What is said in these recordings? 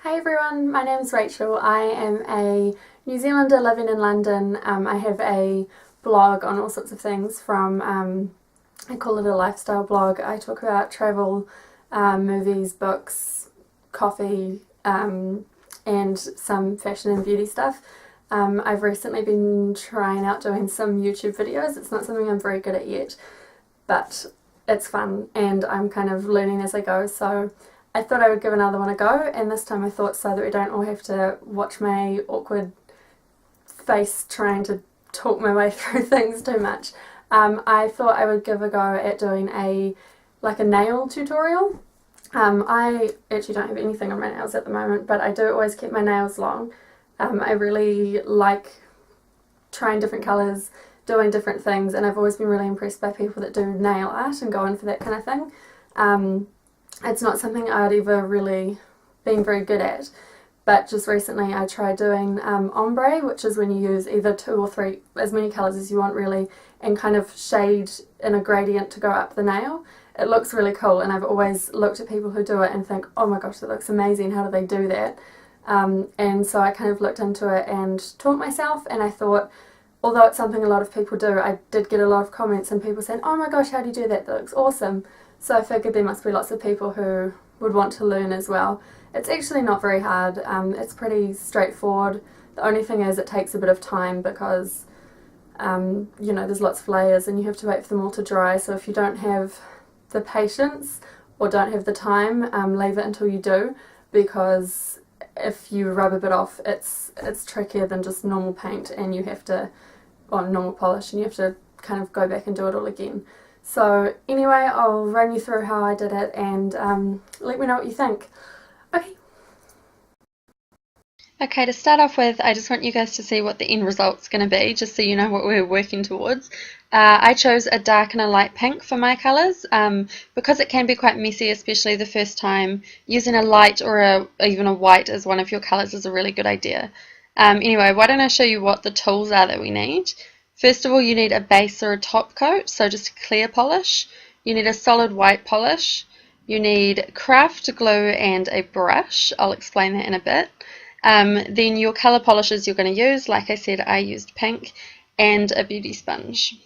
Hi everyone, my name's Rachel. I am a New Zealander living in London. I have a blog on all sorts of things I call it a lifestyle blog. I talk about travel, movies, books, coffee, and some fashion and beauty stuff. I've recently been trying out doing some YouTube videos. It's not something I'm very good at yet, but it's fun and I'm kind of learning as I go. So I thought I would give another one a go, and this time I thought so that we don't all have to watch my awkward face trying to talk my way through things too much. I thought I would give a go at doing a nail tutorial. I actually don't have anything on my nails at the moment, but I do always keep my nails long. I really like trying different colours, doing different things, and I've always been really impressed by people that do nail art and go in for that kind of thing. It's not something I'd ever really been very good at, but just recently I tried doing ombre, which is when you use either 2 or 3, as many colours as you want really, and kind of shade in a gradient to go up the nail. It looks really cool, and I've always looked at people who do it and think, oh my gosh, that looks amazing, how do they do that? And so I kind of looked into it and taught myself, and I thought, although it's something a lot of people do, I did get a lot of comments and people saying, oh my gosh, how do you do that? That looks awesome. So I figured there must be lots of people who would want to learn as well. It's actually not very hard. It's pretty straightforward. The only thing is it takes a bit of time because, there's lots of layers and you have to wait for them all to dry. So if you don't have the patience or don't have the time, leave it until you do, because if you rub a bit off, it's trickier than just normal paint and normal polish, and you have to kind of go back and do it all again. So anyway, I'll run you through how I did it and let me know what you think. Okay. Okay, to start off with, I just want you guys to see what the end result's going to be, just so you know what we're working towards. I chose a dark and a light pink for my colours, because it can be quite messy, especially the first time. Using a light or even a white as one of your colours is a really good idea. Anyway, why don't I show you what the tools are that we need. First of all, you need a base or a top coat, so just a clear polish. You need a solid white polish. You need craft glue and a brush. I'll explain that in a bit. Then your colour polishes you're going to use, like I said, I used pink, and a beauty sponge.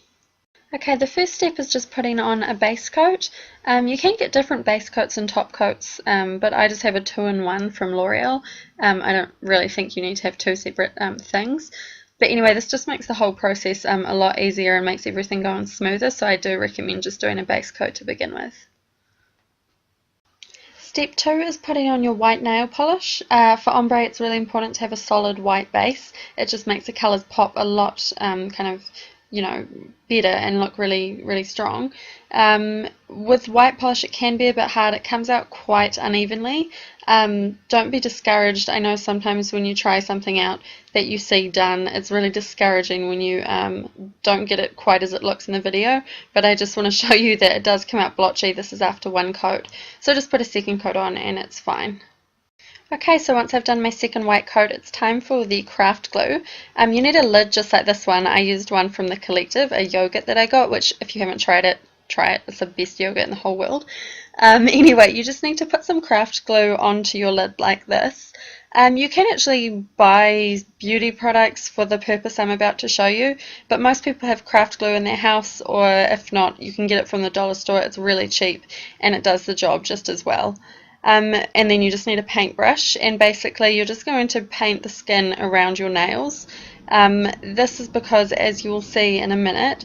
Okay, the first step is just putting on a base coat. You can get different base coats and top coats, but I just have a 2-in-1 from L'Oreal. I don't really think you need to have 2 separate things. But anyway, this just makes the whole process a lot easier and makes everything go on smoother, so I do recommend just doing a base coat to begin with. Step 2 is putting on your white nail polish. For ombre, it's really important to have a solid white base. It just makes the colours pop a lot better and look really, really strong. With white polish, it can be a bit hard. It comes out quite unevenly. Don't be discouraged. I know sometimes when you try something out that you see done, it's really discouraging when you don't get it quite as it looks in the video, but I just want to show you that it does come out blotchy. This is after 1 coat, so just put a second coat on and it's fine. Okay, so once I've done my second white coat, it's time for the craft glue. You need a lid just like this one. I used one from the Collective, a yogurt that I got, which if you haven't tried it, try it. It's the best yogurt in the whole world. Anyway, you just need to put some craft glue onto your lid like this. You can actually buy beauty products for the purpose I'm about to show you, but most people have craft glue in their house, or if not, you can get it from the dollar store. It's really cheap and it does the job just as well. And then you just need a paintbrush, and basically you're just going to paint the skin around your nails. This is because, as you will see in a minute,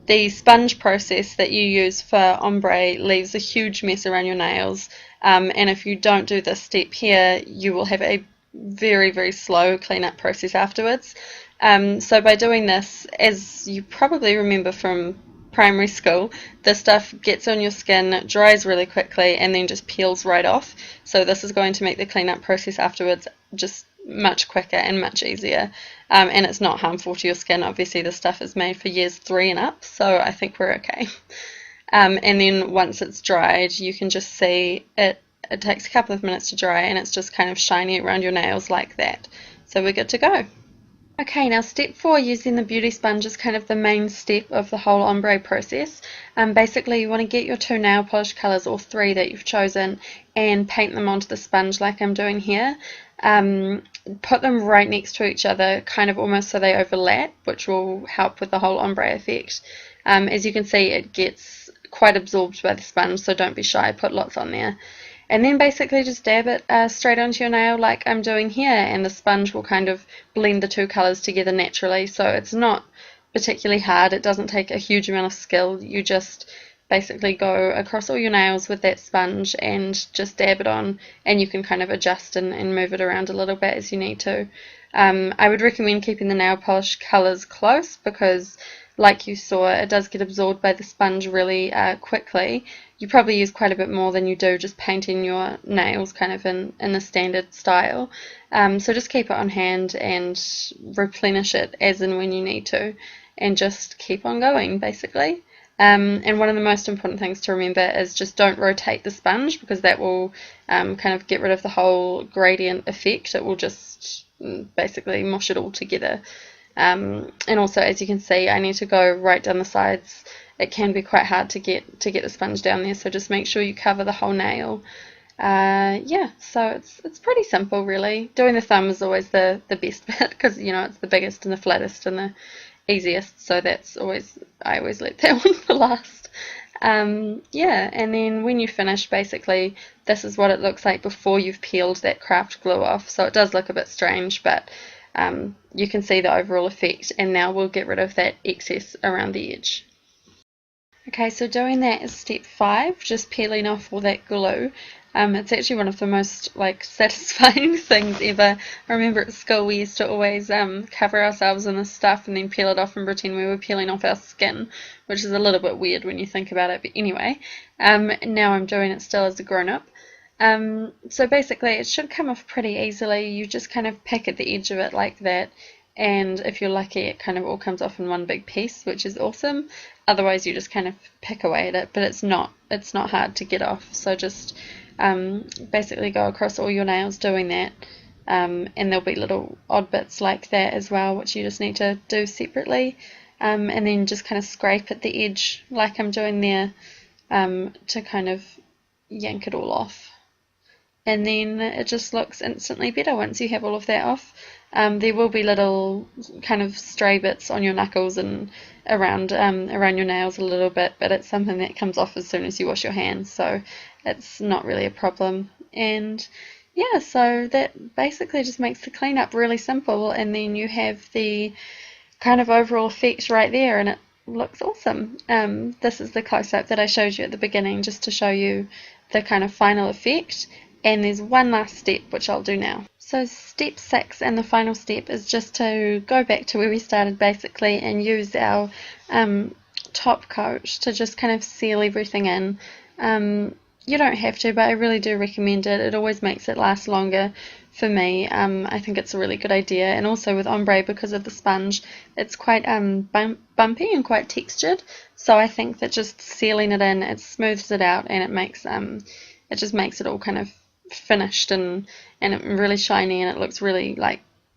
the sponge process that you use for ombre leaves a huge mess around your nails, and if you don't do this step here, you will have a very, very slow cleanup process afterwards. So by doing this, as you probably remember from primary school, this stuff gets on your skin, dries really quickly, and then just peels right off. So this is going to make the cleanup process afterwards just much quicker and much easier, and it's not harmful to your skin. Obviously this stuff is made for years 3 and up, so I think we're okay. And then once it's dried, you can just see it takes a couple of minutes to dry, and it's just kind of shiny around your nails like that. So we're good to go. Okay, now step 4, using the beauty sponge, is kind of the main step of the whole ombre process. Basically, you want to get your 2 nail polish colours, or 3 that you've chosen, and paint them onto the sponge like I'm doing here. Put them right next to each other, kind of almost so they overlap, which will help with the whole ombre effect. As you can see, it gets quite absorbed by the sponge, so don't be shy, put lots on there. And then basically just dab it straight onto your nail like I'm doing here, and the sponge will kind of blend the 2 colours together naturally, so it's not particularly hard. It doesn't take a huge amount of skill. You just basically go across all your nails with that sponge and just dab it on, and you can kind of adjust and move it around a little bit as you need to. I would recommend keeping the nail polish colours close, because like you saw, it does get absorbed by the sponge really quickly. You probably use quite a bit more than you do just painting your nails kind of in a standard style. So just keep it on hand and replenish it as and when you need to, and just keep on going basically. And one of the most important things to remember is just don't rotate the sponge, because that will kind of get rid of the whole gradient effect. It will just basically mush it all together. And also, as you can see, I need to go right down the sides. It can be quite hard to get the sponge down there, so just make sure you cover the whole nail. Yeah, so it's pretty simple really. Doing the thumb is always the best bit, because you know it's the biggest and the flattest and the easiest, so I always let that one for last. Yeah, and then when you finish, basically this is what it looks like before you've peeled that craft glue off. So it does look a bit strange, but you can see the overall effect, and now we'll get rid of that excess around the edge. Okay, so doing that is step 5, just peeling off all that glue. It's actually one of the most satisfying things ever. I remember at school we used to always cover ourselves in this stuff and then peel it off and pretend we were peeling off our skin, which is a little bit weird when you think about it, but anyway, now I'm doing it still as a grown-up. So basically it should come off pretty easily. You just kind of pick at the edge of it like that, and if you're lucky it kind of all comes off in one big piece, which is awesome. Otherwise you just kind of pick away at it, but it's not hard to get off. So just basically go across all your nails doing that, and there'll be little odd bits like that as well, which you just need to do separately, and then just kind of scrape at the edge like I'm doing there, to kind of yank it all off. And then it just looks instantly better once you have all of that off. There will be little kind of stray bits on your knuckles and around your nails a little bit, but it's something that comes off as soon as you wash your hands, so it's not really a problem. And yeah, so that basically just makes the cleanup really simple, and then you have the kind of overall effect right there, and it looks awesome. This is the close-up that I showed you at the beginning, just to show you the kind of final effect. And there's one last step which I'll do now. So step 6, and the final step, is just to go back to where we started basically and use our top coat to just kind of seal everything in. You don't have to, but I really do recommend it. It always makes it last longer for me. I think it's a really good idea, and also with ombre, because of the sponge, it's quite bumpy and quite textured, so I think that just sealing it in, it smooths it out, and it just makes it all kind of finished and really shiny, and it looks really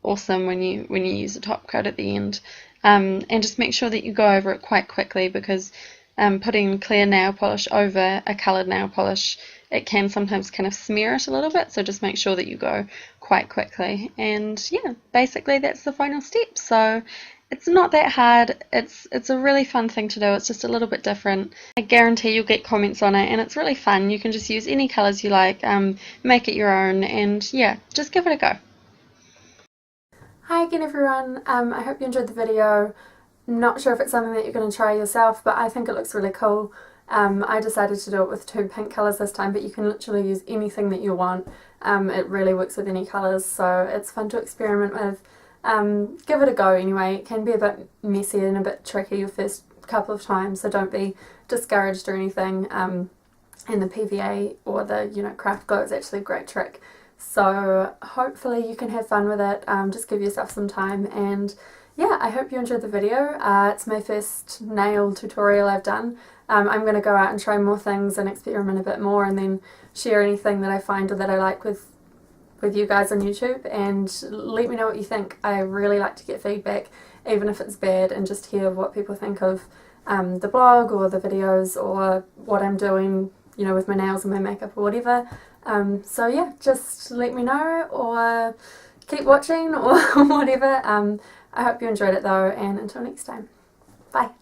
awesome when you use the top coat at the end. And just make sure that you go over it quite quickly, because putting clear nail polish over a coloured nail polish, it can sometimes kind of smear it a little bit, so just make sure that you go quite quickly. And yeah, basically that's the final step. So it's not that hard. It's a really fun thing to do. It's just a little bit different. I guarantee you'll get comments on it, and it's really fun. You can just use any colours you like, make it your own, and yeah, just give it a go. Hi again everyone, I hope you enjoyed the video. Not sure if it's something that you're going to try yourself, but I think it looks really cool. I decided to do it with 2 pink colours this time, but you can literally use anything that you want. It really works with any colours, so it's fun to experiment with. Give it a go anyway. It can be a bit messy and a bit tricky your first couple of times, so don't be discouraged or anything. And the PVA or the craft glue is actually a great trick. So hopefully you can have fun with it. Just give yourself some time, and yeah, I hope you enjoyed the video. It's my first nail tutorial I've done. I'm going to go out and try more things and experiment a bit more, and then share anything that I find or that I like with with you guys on YouTube, and let me know what you think. I really like to get feedback, even if it's bad, and just hear what people think of the blog or the videos or what I'm doing, you know, with my nails and my makeup or whatever. So yeah, just let me know or keep watching or whatever. I hope you enjoyed it though, and until next time, bye.